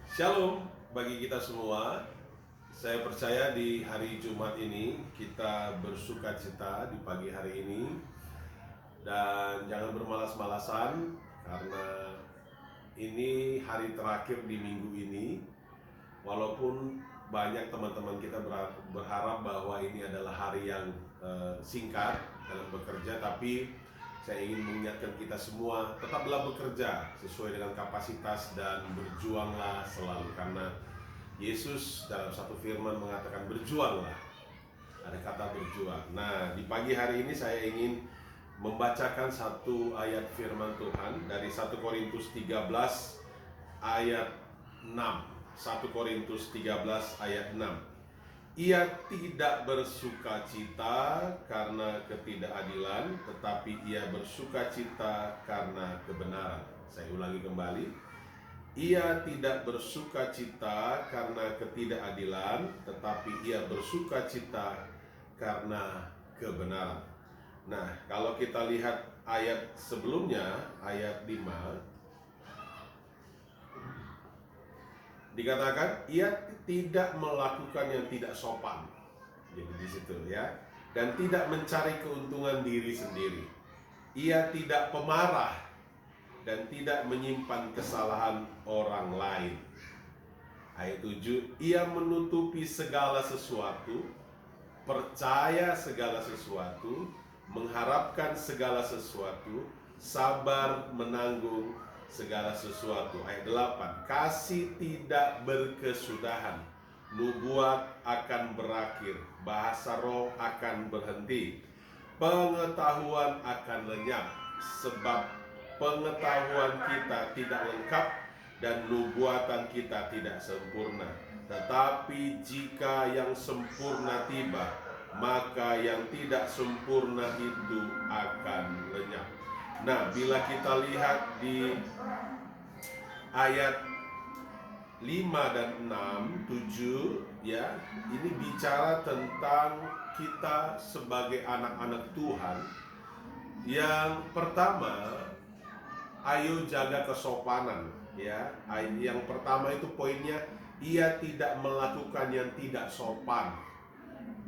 Shalom bagi kita semua. Saya percaya di hari Jumat ini kita bersuka cita di pagi hari ini. Dan jangan bermalas-malasan karena ini hari terakhir di minggu ini. Walaupun banyak teman-teman kita berharap bahwa ini adalah hari yang singkat dalam bekerja, tapi saya ingin mengingatkan kita semua, tetaplah bekerja sesuai dengan kapasitas dan berjuanglah selalu, karena Yesus dalam satu firman mengatakan berjuanglah. Ada kata berjuang. Nah, di pagi hari ini saya ingin membacakan satu ayat firman Tuhan dari 1 Korintus 13 ayat 6. 1 Korintus 13 ayat 6. Ia tidak bersuka cita karena ketidakadilan, tetapi ia bersuka cita karena kebenaran. Saya ulangi kembali. Ia tidak bersuka cita karena ketidakadilan, tetapi ia bersuka cita karena kebenaran. Nah, kalau kita lihat ayat sebelumnya, ayat 5, dikatakan ia tidak melakukan yang tidak sopan. Jadi di situ ya. Dan tidak mencari keuntungan diri sendiri. Ia tidak pemarah dan tidak menyimpan kesalahan orang lain. Ayat 7, ia menutupi segala sesuatu, percaya segala sesuatu, mengharapkan segala sesuatu, sabar menanggung segala sesuatu. Ayat 8, kasih tidak berkesudahan, nubuat akan berakhir, bahasa roh akan berhenti, pengetahuan akan lenyap, sebab pengetahuan kita tidak lengkap dan nubuatan kita tidak sempurna. Tetapi jika yang sempurna tiba, maka yang tidak sempurna itu akan lenyap. Nah, bila kita lihat di ayat 5 dan 6, 7 ya, ini bicara tentang kita sebagai anak-anak Tuhan. Yang pertama, ayo jaga kesopanan ya. Yang pertama itu poinnya, ia tidak melakukan yang tidak sopan.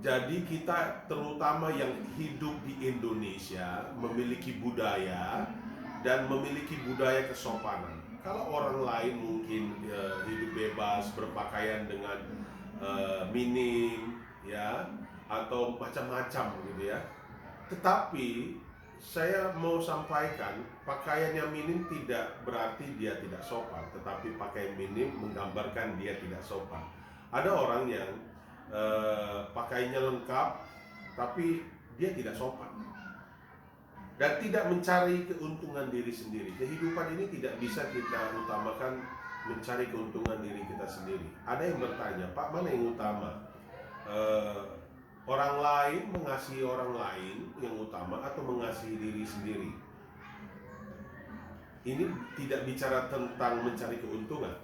Jadi kita terutama yang hidup di Indonesia memiliki budaya dan memiliki budaya kesopanan. Kalau orang lain mungkin hidup bebas, berpakaian dengan minim ya, atau macam-macam gitu ya. Tetapi saya mau sampaikan, pakaian yang minim tidak berarti dia tidak sopan, tetapi pakaian minim menggambarkan dia tidak sopan. Ada orang yang pakaiannya lengkap, tapi dia tidak sopan dan tidak mencari keuntungan diri sendiri. Kehidupan ini tidak bisa kita utamakan mencari keuntungan diri kita sendiri. Ada yang bertanya, Pak, mana yang utama? Orang lain, mengasihi orang lain yang utama atau mengasihi diri sendiri? Ini tidak bicara tentang mencari keuntungan.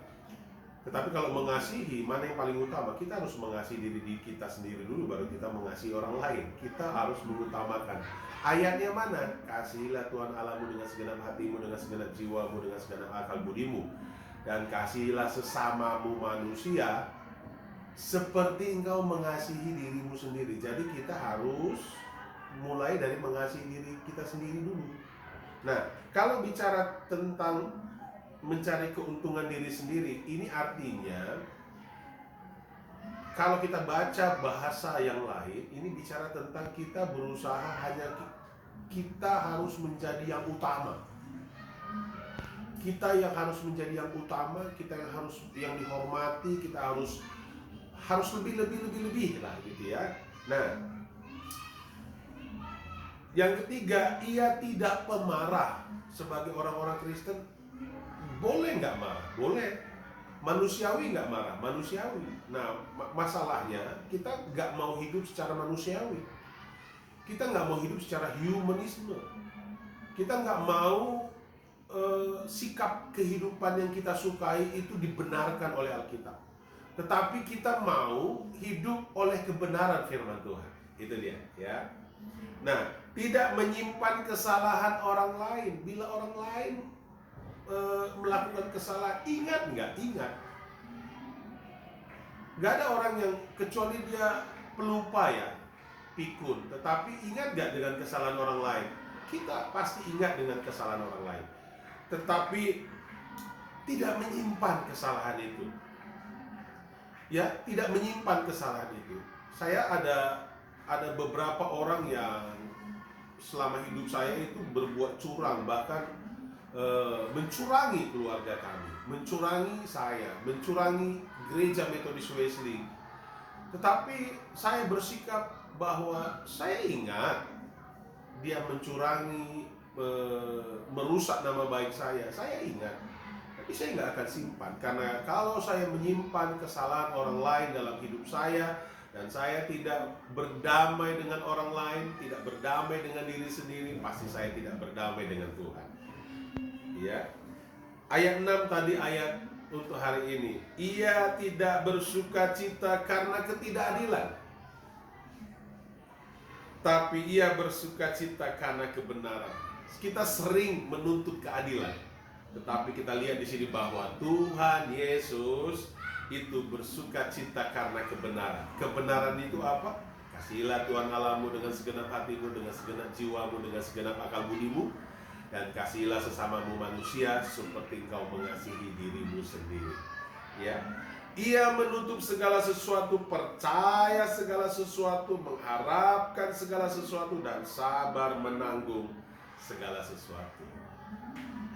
Tetapi kalau mengasihi, mana yang paling utama? Kita harus mengasihi diri kita sendiri dulu, baru kita mengasihi orang lain. Kita harus mengutamakan. Ayatnya mana? Kasihilah Tuhan Allahmu dengan segenap hatimu, dengan segenap jiwamu, dengan segenap akal budimu. Dan kasihilah sesamamu manusia seperti engkau mengasihi dirimu sendiri. Jadi kita harus mulai dari mengasihi diri kita sendiri dulu. Nah, kalau bicara tentang mencari keuntungan diri sendiri, ini artinya kalau kita baca bahasa yang lain, ini bicara tentang kita berusaha hanya kita harus menjadi yang utama. Kita yang harus menjadi yang utama, kita yang harus yang dihormati, kita harus lebih lah gitu ya. Nah, yang ketiga, ia tidak pemarah. Sebagai orang-orang Kristen, boleh nggak marah? Boleh. Manusiawi nggak marah? Manusiawi. Nah, masalahnya kita nggak mau hidup secara manusiawi. Kita nggak mau hidup secara humanisme. Kita nggak mau sikap kehidupan yang kita sukai itu dibenarkan oleh Alkitab. Tetapi kita mau hidup oleh kebenaran firman Tuhan. Itu dia ya. Nah, tidak menyimpan kesalahan orang lain. Bila orang lain melakukan kesalahan, ingat nggak? Ingat. Gak ada orang yang kecuali dia pelupa ya, pikun. Tetapi ingat gak dengan kesalahan orang lain? Kita pasti ingat dengan kesalahan orang lain, tetapi tidak menyimpan kesalahan itu. Ya, tidak menyimpan kesalahan itu. Saya ada beberapa orang yang selama hidup saya itu berbuat curang, bahkan mencurangi keluarga kami, mencurangi saya, mencurangi gereja Metodis Wesley. Tetapi saya bersikap bahwa saya ingat dia mencurangi, merusak nama baik saya ingat. Tapi saya nggak akan simpan, karena kalau saya menyimpan kesalahan orang lain dalam hidup saya, dan saya tidak berdamai dengan orang lain, tidak berdamai dengan diri sendiri, pasti saya tidak berdamai dengan Tuhan. Ya. Ayat 6 tadi, ayat untuk hari ini. Ia tidak bersuka cita karena ketidakadilan, tapi ia bersuka cita karena kebenaran. Kita sering menuntut keadilan, tetapi kita lihat di sini bahwa Tuhan Yesus itu bersuka cita karena kebenaran. Kebenaran itu apa? Kasihilah Tuhan Allahmu dengan segenap hatimu, dengan segenap jiwamu, dengan segenap akal budimu, dan kasihilah sesamamu manusia seperti engkau mengasihi dirimu sendiri. Ya. Ia menutup segala sesuatu, percaya segala sesuatu, mengharapkan segala sesuatu, dan sabar menanggung segala sesuatu.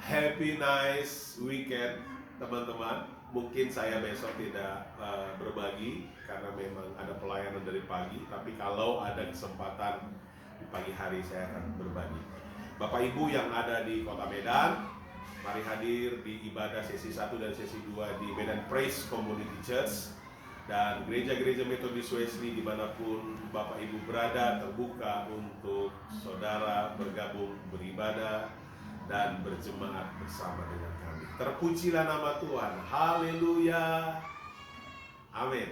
Happy nice weekend teman-teman. Mungkin saya besok tidak berbagi karena memang ada pelayanan dari pagi, tapi kalau ada kesempatan di pagi hari saya akan berbagi. Bapak Ibu yang ada di Kota Medan, mari hadir di ibadah sesi 1 dan sesi 2 di Medan Praise Community Church. Dan gereja-gereja Metodis Wesley dimanapun Bapak Ibu berada terbuka untuk saudara bergabung beribadah dan berjemaat bersama dengan kami. Terpujilah nama Tuhan. Haleluya. Amin.